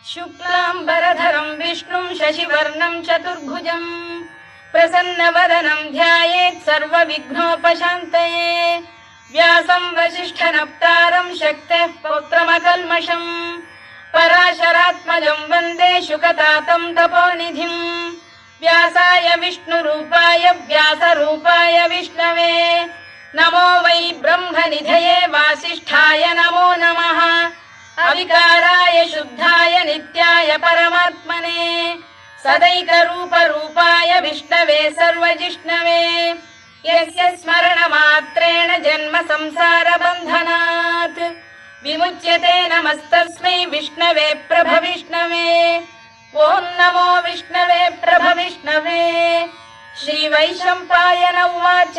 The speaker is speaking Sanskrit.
शुक्लाम्बरधरं विष्णुं शशिवर्णं चतुर्भुजं प्रसन्नवदनं ध्यायेत् सर्वविघ्नोपशान्तये। व्यासं वसिष्ठनप्तारं शक्तेः पौत्रमकल्मषं पराशरात्मजं वन्दे शुकतातं तपोनिधिम्। व्यासाय विष्णुरूपाय व्यासरूपाय विष्णवे नमो वै ब्रह्मनिधये वासिष्ठाय नमो नमः। अविकाराय शुद्धाय नित्याय परमात्मने सदैकरूपरूपाय विष्णवे सर्वजिष्णवे यस्य स्मरणमात्रेण जन्म संसारबन्धनात् विमुच्यते। नमस्तस्मै विष्णवे प्रभविष्णवे। ॐ नमो विष्णवे प्रभविष्णवे। श्रीवैशम्पायन उवाच।